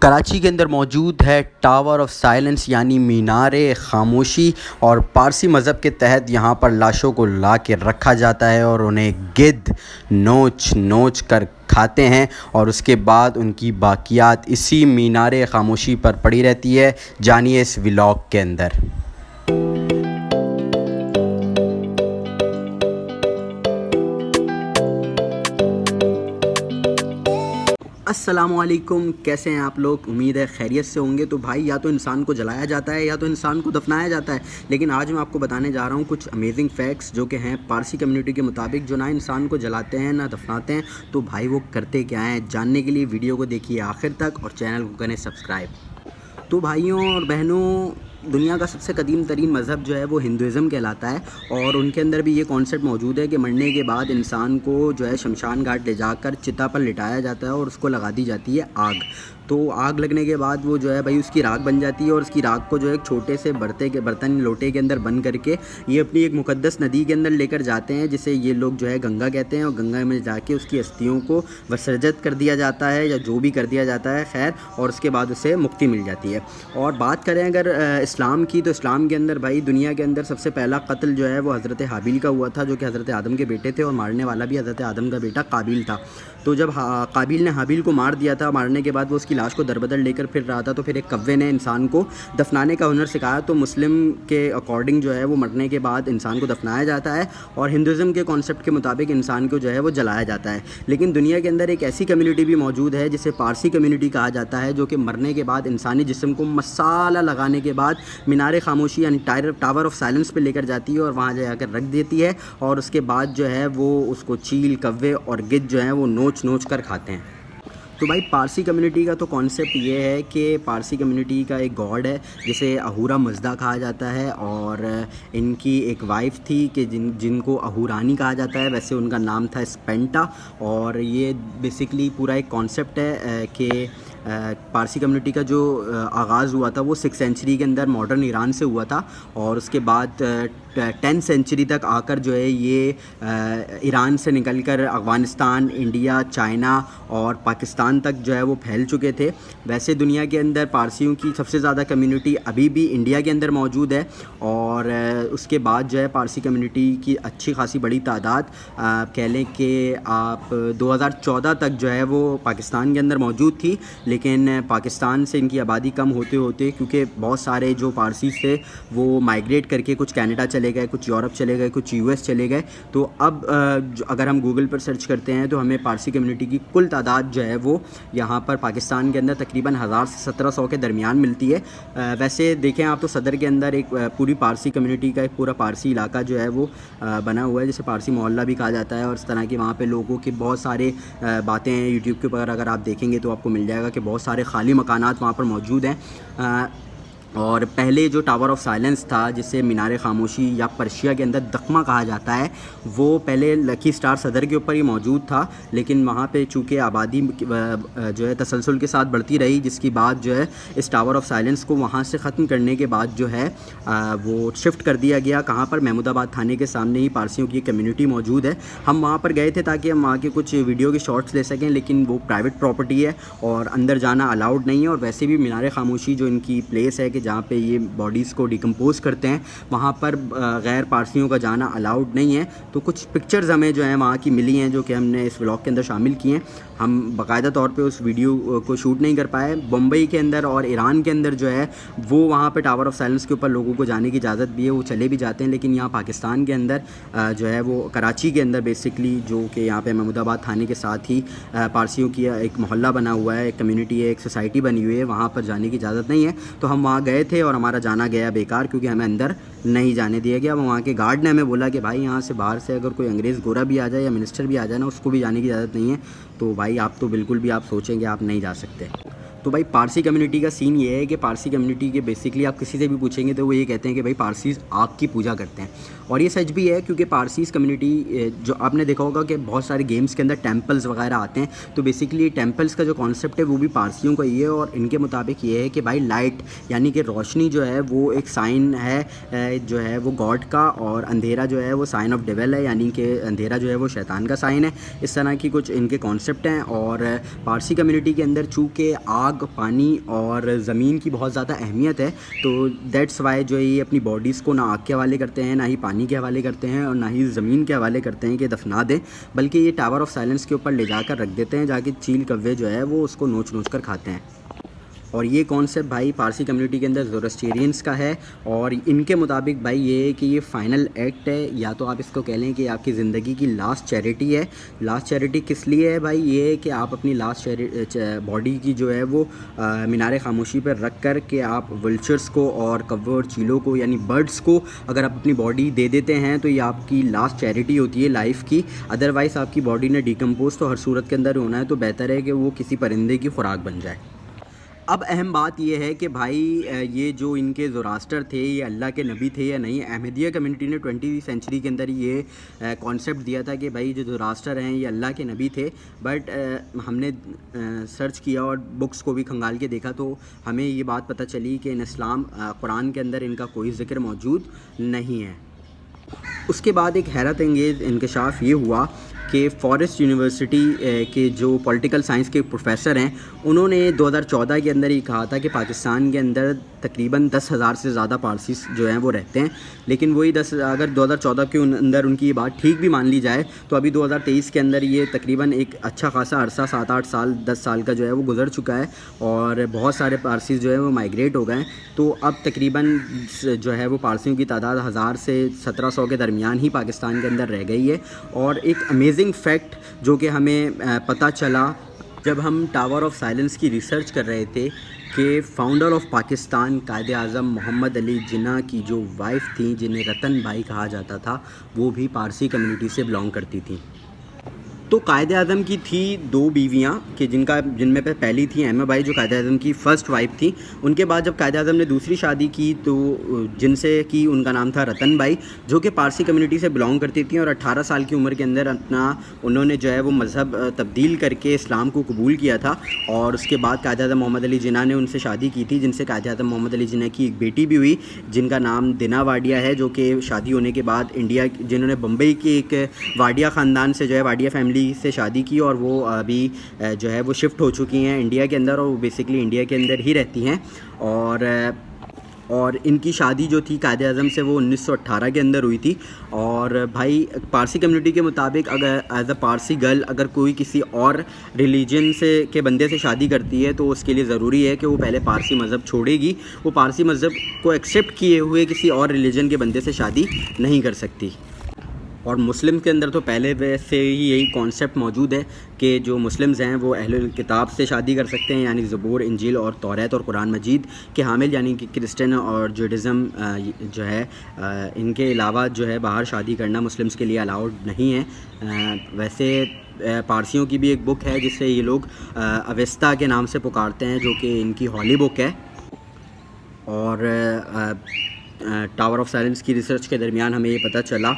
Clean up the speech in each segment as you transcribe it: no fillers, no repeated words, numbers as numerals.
کراچی کے اندر موجود ہے ٹاور آف سائلنس یعنی مینار خاموشی، اور پارسی مذہب کے تحت یہاں پر لاشوں کو لا کے رکھا جاتا ہے اور انہیں گدھ نوچ نوچ کر کھاتے ہیں، اور اس کے بعد ان کی باقیات اسی مینار خاموشی پر پڑی رہتی ہے۔ جانیے اس ولاگ کے اندر۔ السلام علیکم، کیسے ہیں آپ لوگ؟ امید ہے خیریت سے ہوں گے۔ تو بھائی، یا تو انسان کو جلایا جاتا ہے یا تو انسان کو دفنایا جاتا ہے، لیکن آج میں آپ کو بتانے جا رہا ہوں کچھ امیزنگ فیکٹس جو کہ ہیں پارسی کمیونٹی کے مطابق، جو نہ انسان کو جلاتے ہیں نہ دفناتے ہیں۔ تو بھائی وہ کرتے کیا ہیں، جاننے کے لیے ویڈیو کو دیکھیے آخر تک اور چینل کو کریں سبسکرائب۔ تو بھائیوں اور بہنوں، دنیا کا سب سے قدیم ترین مذہب جو ہے وہ ہندوازم کہلاتا ہے، اور ان کے اندر بھی یہ کانسیپٹ موجود ہے کہ مرنے کے بعد انسان کو جو ہے شمشان گھاٹ لے جا کر چتا پر لٹایا جاتا ہے اور اس کو لگا دی جاتی ہے آگ۔ تو آگ لگنے کے بعد وہ جو ہے بھائی اس کی راکھ بن جاتی ہے، اور اس کی راکھ کو جو ہے ایک چھوٹے سے برتن لوٹے کے اندر بند کر کے یہ اپنی ایک مقدس ندی کے اندر لے کر جاتے ہیں، جسے یہ لوگ جو ہے گنگا کہتے ہیں، اور گنگا میں جا کے اس کی استھیوں کو وسرجت کر دیا جاتا ہے یا جو بھی کر دیا جاتا ہے، خیر، اور اس کے بعد اسے مکتی مل جاتی ہے۔ اور بات کریں اگر اسلام کی، تو اسلام کے اندر بھائی دنیا کے اندر سب سے پہلا قتل جو ہے وہ حضرت حابیل کا ہوا تھا، جو کہ حضرت آدم کے بیٹے تھے، اور مارنے والا بھی حضرت آدم کا بیٹا قابیل تھا۔ تو جب قابیل نے حابیل کو مار دیا تھا، مارنے کے بعد وہ اس کی لاش کو دربدر لے کر پھر رہا تھا، تو پھر ایک کوے نے انسان کو دفنانے کا ہنر سکھایا۔ تو مسلم کے اکارڈنگ جو ہے وہ مرنے کے بعد انسان کو دفنایا جاتا ہے، اور ہندوازم کے کانسیپٹ کے مطابق انسان کو جو ہے وہ جلایا جاتا ہے۔ لیکن دنیا کے اندر ایک ایسی کمیونٹی بھی موجود ہے جسے پارسی کمیونٹی کہا جاتا ہے، جو کہ مرنے کے بعد انسانی جسم کو مسالہ لگانے کے بعد مینار خاموشی یعنی ٹاور آف سائلنس پہ لے کر جاتی ہے اور وہاں جا کر رکھ دیتی ہے، اور اس کے بعد جو ہے وہ اس کو چیل، کوے اور گدھ جو ہیں وہ نوچ نوچ کر کھاتے ہیں۔ تو بھائی پارسی کمیونٹی کا تو کانسیپٹ یہ ہے کہ پارسی کمیونٹی کا ایک گاڈ ہے جسے اہورا مزدا کہا جاتا ہے، اور ان کی ایک وائف تھی کہ جن کو اہورانی کہا جاتا ہے، ویسے ان کا نام تھا اسپینٹا۔ اور یہ بیسکلی پورا ایک کانسیپٹ ہے کہ پارسی کمیونٹی کا جو آغاز ہوا تھا وہ 6 سینچری کے اندر ماڈرن ایران سے ہوا تھا، اور اس کے بعد 10 سینچری تک آ کر جو ہے یہ ایران سے نکل کر افغانستان، انڈیا، چائنا اور پاکستان تک جو ہے وہ پھیل چکے تھے۔ ویسے دنیا کے اندر پارسیوں کی سب سے زیادہ کمیونٹی ابھی بھی انڈیا کے اندر موجود ہے، اور اس کے بعد جو ہے پارسی کمیونٹی کی اچھی خاصی بڑی تعداد کہہ لیں کہ آپ 2014 تک جو ہے وہ پاکستان کے اندر موجود تھی، لیکن پاکستان سے ان کی آبادی کم ہوتے ہوتے، کیونکہ بہت سارے جو پارسی تھے وہ مائیگریٹ کر کے کچھ کینیڈا چلے گئے، کچھ یورپ چلے گئے، کچھ US چلے گئے۔ تو اب اگر ہم گوگل پر سرچ کرتے ہیں تو ہمیں پارسی کمیونٹی کی کل تعداد جو ہے وہ یہاں پر پاکستان کے اندر تقریباً 1000 سے 1700 کے درمیان ملتی ہے۔ ویسے دیکھیں آپ تو صدر کے اندر ایک پوری پارسی کمیونٹی کا ایک پورا پارسی علاقہ جو ہے وہ بنا ہوا ہے، جسے پارسی محلہ بھی کہا جاتا ہے، اور اس طرح کی وہاں پہ لوگوں کی بہت سارے باتیں ہیں۔ یوٹیوب کے اوپر اگر آپ دیکھیں گے تو آپ کو مل جائے گا کہ بہت سارے خالی مکانات وہاں پر موجود ہیں۔ اور پہلے جو ٹاور آف سائلنس تھا، جسے مینار خاموشی یا پرشیا کے اندر دخمہ کہا جاتا ہے، وہ پہلے لکی اسٹار صدر کے اوپر ہی موجود تھا، لیکن وہاں پہ چونکہ آبادی جو ہے تسلسل کے ساتھ بڑھتی رہی، جس کی بعد جو ہے اس ٹاور آف سائلنس کو وہاں سے ختم کرنے کے بعد جو ہے وہ شفٹ کر دیا گیا۔ کہاں پر؟ محمود آباد تھانے کے سامنے ہی پارسیوں کی کمیونٹی موجود ہے۔ ہم وہاں پر گئے تھے تاکہ ہم وہاں کے کچھ ویڈیو کے شارٹس لے سکیں، لیکن وہ پرائیویٹ پراپرٹی ہے اور اندر جانا الاؤڈ نہیں ہے، اور ویسے بھی مینار خاموشی جو ان کی پلیس ہے کہ جہاں پہ یہ باڈیز کو ڈیکمپوز کرتے ہیں، وہاں پر غیر پارسیوں کا جانا الاؤڈ نہیں ہے۔ تو کچھ پکچرز ہمیں جو ہیں وہاں کی ملی ہیں، جو کہ ہم نے اس ولاگ کے اندر شامل کی ہیں۔ ہم باقاعدہ طور پہ اس ویڈیو کو شوٹ نہیں کر پائے۔ بمبئی کے اندر اور ایران کے اندر جو ہے وہ وہاں پہ ٹاور آف سائلنس کے اوپر لوگوں کو جانے کی اجازت بھی ہے، وہ چلے بھی جاتے ہیں، لیکن یہاں پاکستان کے اندر جو ہے وہ کراچی کے اندر بیسکلی، جو کہ یہاں پہ محمود آباد تھانے کے ساتھ ہی پارسیوں کی ایک محلہ بنا ہوا ہے، ایک کمیونٹی ہے، ایک سوسائٹی بنی ہوئی ہے، وہاں پر جانے کی اجازت نہیں ہے۔ تو ہم وہاں گئے تھے اور ہمارا جانا گیا بیکار، کیونکہ ہمیں اندر نہیں جانے دیا گیا۔ وہاں کے گارڈ نے ہمیں بولا کہ بھائی یہاں سے باہر سے اگر کوئی انگریز گورا بھی آ جائے یا منسٹر بھی آ جائے نا، اس کو بھی جانے کی اجازت نہیں ہے۔ تو بھائی آپ تو بالکل بھی آپ سوچیں گے آپ نہیں جا سکتے۔ تو بھائی پارسی کمیونٹی کا سین یہ ہے کہ پارسی کمیونٹی کے بیسکلی آپ کسی سے بھی پوچھیں گے تو وہ یہ کہتے ہیں کہ بھائی پارسیز آگ کی پوجا کرتے ہیں، اور یہ سچ بھی ہے، کیونکہ پارسیز کمیونٹی جو آپ نے دیکھا ہوگا کہ بہت سارے گیمز کے اندر ٹیمپلز وغیرہ آتے ہیں، تو بیسکلی ٹیمپلز کا جو کانسیپٹ ہے وہ بھی پارسیوں کا یہ ہے، اور ان کے مطابق یہ ہے کہ بھائی لائٹ یعنی کہ روشنی جو ہے وہ ایک سائن ہے جو ہے وہ گاڈ کا، اور اندھیرا جو ہے وہ سائن آف ڈیول ہے، یعنی کہ اندھیرا جو ہے وہ شیطان کا سائن ہے۔ اس طرح کی کچھ ان کے کانسیپٹ ہیں، اور پارسی کمیونٹی کے اندر چونکہ آگ آگ، پانی اور زمین کی بہت زیادہ اہمیت ہے، تو دیٹس وائی جو ہے یہ اپنی باڈیز کو نہ آگ کے حوالے کرتے ہیں، نہ ہی پانی کے حوالے کرتے ہیں، اور نہ ہی زمین کے حوالے کرتے ہیں کہ دفنا دیں، بلکہ یہ ٹاور آف سائلنس کے اوپر لے جا کر رکھ دیتے ہیں، جا کے چیل کوے جو ہے وہ اس کو نوچ نوچ کر کھاتے ہیں۔ اور یہ کانسیپٹ بھائی پارسی کمیونٹی کے اندر زورسٹیرینس کا ہے، اور ان کے مطابق بھائی یہ ہے کہ یہ فائنل ایکٹ ہے، یا تو آپ اس کو کہہ لیں کہ آپ کی زندگی کی لاسٹ چیریٹی ہے۔ لاسٹ چیریٹی کس لیے ہے بھائی؟ یہ ہے کہ آپ اپنی لاسٹ باڈی کی جو ہے وہ مینار خاموشی پر رکھ کر کہ آپ ولچرس کو اور کوے اور چیلوں کو یعنی برڈس کو اگر آپ اپنی باڈی دے دیتے ہیں تو یہ آپ کی لاسٹ چیریٹی ہوتی ہے لائف کی، ادروائز آپ کی باڈی نے ڈیکمپوز تو ہر صورت کے اندر ہونا ہے، تو بہتر ہے کہ وہ کسی پرندے کی خوراک بن جائے۔ اب اہم بات یہ ہے کہ بھائی یہ جو ان کے زوراسٹر تھے یہ اللہ کے نبی تھے یا نہیں؟ احمدیہ کمیونٹی نے 20ویں سینچری کے اندر یہ کانسیپٹ دیا تھا کہ بھائی جو زوراسٹر ہیں یہ اللہ کے نبی تھے، بٹ ہم نے سرچ کیا اور بکس کو بھی کھنگال کے دیکھا تو ہمیں یہ بات پتہ چلی کہ ان اسلام قرآن کے اندر ان کا کوئی ذکر موجود نہیں ہے۔ اس کے بعد ایک حیرت انگیز انکشاف یہ ہوا کہ فارسٹ یونیورسٹی کے جو پولیٹیکل سائنس کے پروفیسر ہیں انہوں نے 2014 کے اندر یہ کہا تھا کہ پاکستان کے اندر تقریباً 10,000 سے زیادہ پارسی جو ہیں وہ رہتے ہیں، لیکن وہی اگر 2014 کے اندر ان کی یہ بات ٹھیک بھی مان لی جائے تو ابھی 2023 کے اندر یہ تقریباً ایک اچھا خاصا عرصہ 7-8 سال 10 سال کا جو ہے وہ گزر چکا ہے، اور بہت سارے پارسیز جو ہیں وہ مائیگریٹ ہو گئے ہیں، تو اب تقریباً جو ہے وہ پارسیوں کی تعداد 1000 سے 1700 کے درمیان ہی پاکستان کے اندر رہ گئی ہے۔ اور ایک امیزنگ فیکٹ جو کہ ہمیں پتہ چلا جب ہم ٹاور آف سائلنس کی ریسرچ کر رہے تھے کہ فاؤنڈر آف پاکستان قائد اعظم محمد علی جناح کی جو وائف تھیں جنہیں رتن بھائی کہا جاتا تھا وہ بھی پارسی کمیونٹی سے بلانگ کرتی تھیں۔ تو قائد اعظم کی تھی 2 بیویاں کہ جن میں پہلی تھی ایمہ بائی جو قائد اعظم کی فرسٹ وائف تھی، ان کے بعد جب قائد اعظم نے دوسری شادی کی تو جن سے کی ان کا نام تھا رتن بائی جو کہ پارسی کمیونٹی سے بلانگ کرتی تھیں، اور 18 سال کی عمر کے اندر انہوں نے جو ہے وہ مذہب تبدیل کر کے اسلام کو قبول کیا تھا، اور اس کے بعد قائد اعظم محمد علی جناح نے ان سے شادی کی تھی، جن سے قائد اعظم محمد علی جناح کی ایک بیٹی بھی ہوئی جن کا نام دینا واڈیا ہے، جو کہ شادی ہونے کے بعد جنہوں نے بمبئی کے ایک واڈیا خاندان سے جو ہے واڈیا فیملی سے شادی کی، اور وہ ابھی جو ہے وہ شفٹ ہو چکی ہیں انڈیا کے اندر، اور وہ بیسیکلی انڈیا کے اندر ہی رہتی ہیں، اور ان کی شادی جو تھی قائد اعظم سے وہ 1918 کے اندر ہوئی تھی۔ اور بھائی پارسی کمیونٹی کے مطابق اگر ایز اے پارسی گرل اگر کوئی کسی اور ریلیجن کے بندے سے شادی کرتی ہے تو اس کے لیے ضروری ہے کہ وہ پہلے پارسی مذہب چھوڑے گی، وہ پارسی مذہب کو ایکسیپٹ کیے ہوئے کسی اور ریلیجن کے بندے سے شادی نہیں کر سکتی۔ اور مسلم کے اندر تو پہلے سے ہی یہی کانسیپٹ موجود ہے کہ جو مسلمز ہیں وہ اہل الکتاب سے شادی کر سکتے ہیں، یعنی زبور، انجیل اور توریت اور قرآن مجید کے حامل، یعنی کہ کرسچن اور جوڈزم جو ہے ان کے علاوہ جو ہے باہر شادی کرنا مسلمز کے لیے الاؤڈ نہیں ہے۔ ویسے پارسیوں کی بھی ایک بک ہے جسے یہ لوگ اویستا کے نام سے پکارتے ہیں، جو کہ ان کی ہولی بک ہے۔ اور ٹاور آف سائلنس کی ریسرچ کے درمیان ہمیں یہ پتہ چلا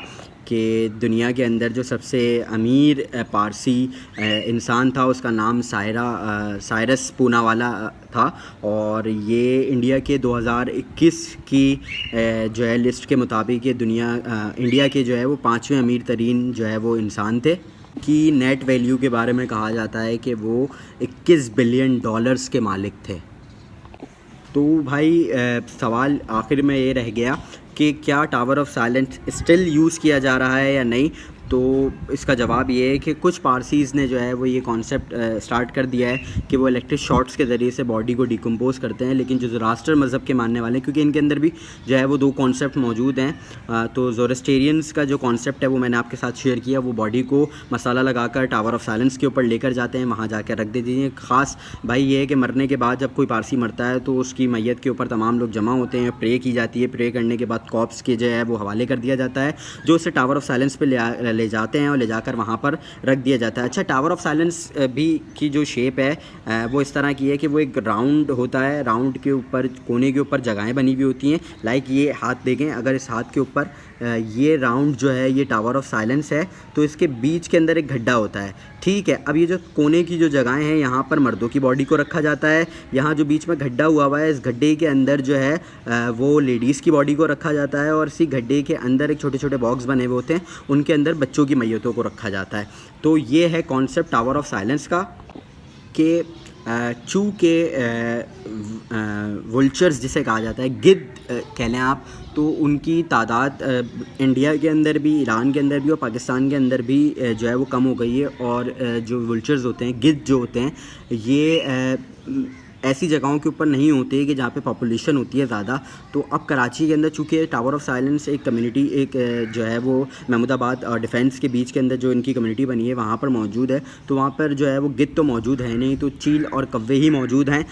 کہ دنیا کے اندر جو سب سے امیر پارسی انسان تھا اس کا نام سائرس پوناوالا تھا، اور یہ انڈیا کے 2021 کی جو ہے لسٹ کے مطابق یہ انڈیا کے جو ہے وہ 5ویں امیر ترین جو ہے وہ انسان تھے، کی نیٹ ویلیو کے بارے میں کہا جاتا ہے کہ وہ $21 بلین کے مالک تھے۔ تو بھائی سوال آخر میں یہ رہ گیا کہ کیا tower of silence still use کیا جا رہا ہے یا نہیں؟ تو اس کا جواب یہ ہے کہ کچھ پارسیز نے جو ہے وہ یہ کانسیپٹ سٹارٹ کر دیا ہے کہ وہ الیکٹرک شاٹس کے ذریعے سے باڈی کو ڈیکمپوز کرتے ہیں، لیکن جو زوراسٹر مذہب کے ماننے والے ہیں کیونکہ ان کے اندر بھی جو ہے وہ 2 کانسیپٹ موجود ہیں، تو زورسٹیرینس کا جو کانسیپٹ ہے وہ میں نے آپ کے ساتھ شیئر کیا، وہ باڈی کو مسالہ لگا کر ٹاور آف سائلنس کے اوپر لے کر جاتے ہیں، وہاں جا کے رکھ دیتے ہیں۔ خاص بھائی یہ ہے کہ مرنے کے بعد جب کوئی پارسی مرتا ہے تو اس کی میت کے اوپر تمام لوگ جمع ہوتے ہیں، پرے کی جاتی ہے، پرے کرنے کے بعد کارپس کے جو ہے وہ حوالے کر دیا جاتا ہے، جو اسے ٹاور آف سائلنس پہ لے جاتے ہیں اور لے جا کر وہاں پر رکھ دیا جاتا ہے۔ اچھا، ٹاور آف سائلنس بھی کی جو شیپ ہے وہ اس طرح کی ہے کہ وہ ایک راؤنڈ ہوتا ہے، راؤنڈ کے اوپر کونے کے اوپر جگہیں بنی ہوئی ہوتی ہیں، لائک یہ ہاتھ دیکھیں، اگر اس ہاتھ کے اوپر یہ راؤنڈ جو ہے یہ ٹاور آف سائلنس ہے تو اس کے بیچ کے اندر ایک گھڈا ہوتا ہے، ٹھیک ہے۔ اب یہ جو کونے کی جو جگہیں ہیں یہاں پر مردوں کی باڈی کو رکھا جاتا ہے، یہاں جو بیچ میں گھڈا ہوا ہوا ہے اس گھڈے کے اندر جو ہے وہ لیڈیز کی باڈی کو رکھا جاتا ہے، اور اسی گھڈے کے اندر ایک چھوٹے چھوٹے باکس بنے ہوئے ہوتے ہیں، ان کے اندر بچوں کی میتوں کو رکھا جاتا ہے۔ تو یہ ہے کانسیپٹ ٹاور آف سائلنس کا کہ چو کے ولچرز جسے کہا جاتا ہے، گدھ کہہ لیں آپ، تو ان کی تعداد انڈیا کے اندر بھی، ایران کے اندر بھی اور پاکستان کے اندر بھی جو ہے وہ کم ہو گئی ہے. اور جو ولچرز ہوتے ہیں، گدھ جو ہوتے ہیں، یہ ایسی جگہوں کے اوپر نہیں ہوتے کہ جہاں پہ پاپولیشن ہوتی ہے زیادہ. تو اب کراچی کے اندر چونکہ ٹاور آف سائلنس ایک کمیونٹی، ایک جو ہے وہ محمود آباد اور ڈیفینس کے بیچ کے اندر جو ان کی کمیونٹی بنی ہے وہاں پر موجود ہے، تو وہاں پر جو ہے وہ گدھ تو موجود ہے نہیں، تو چیل اور کوے ہی موجود ہیں.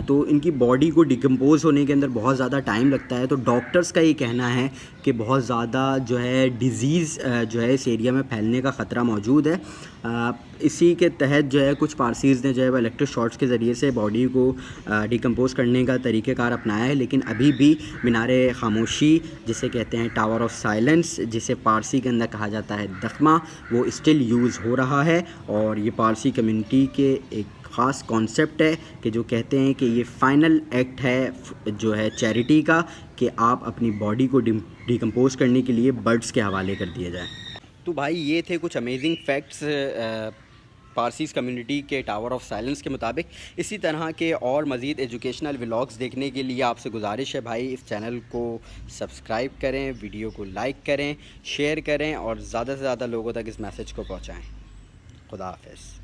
تو ان کی باڈی کو ڈیکمپوز ہونے کے اندر بہت زیادہ ٹائم لگتا ہے. تو ڈاکٹرز کا یہ کہنا ہے کہ بہت زیادہ جو ہے ڈیزیز جو ہے اس ایریا میں پھیلنے کا خطرہ موجود ہے. اسی کے تحت جو ہے کچھ پارسیز نے جو ہے وہ الیکٹرک شاٹس کے ذریعے سے باڈی کو ڈیکمپوز کرنے کا طریقہ کار اپنایا ہے، لیکن ابھی بھی مینار خاموشی جسے کہتے ہیں ٹاور آف سائلنس، جسے پارسی کے اندر کہا جاتا ہے دخمہ، وہ اسٹل یوز ہو رہا ہے. اور یہ پارسی کمیونٹی کے ایک خاص کانسیپٹ ہے کہ جو کہتے ہیں کہ یہ فائنل ایکٹ ہے جو ہے چیریٹی کا، کہ آپ اپنی باڈی کو ڈیکمپوز کرنے کے لیے برڈز کے حوالے کر دیے جائیں. تو بھائی یہ تھے کچھ امیزنگ فیکٹس پارسیز کمیونٹی کے ٹاور آف سائلنس کے مطابق. اسی طرح کے اور مزید ایجوکیشنل ولاگز دیکھنے کے لیے آپ سے گزارش ہے بھائی اس چینل کو سبسکرائب کریں، ویڈیو کو لائک کریں، شیئر کریں اور زیادہ سے زیادہ لوگوں تک اس میسیج کو پہنچائیں. خدا حافظ.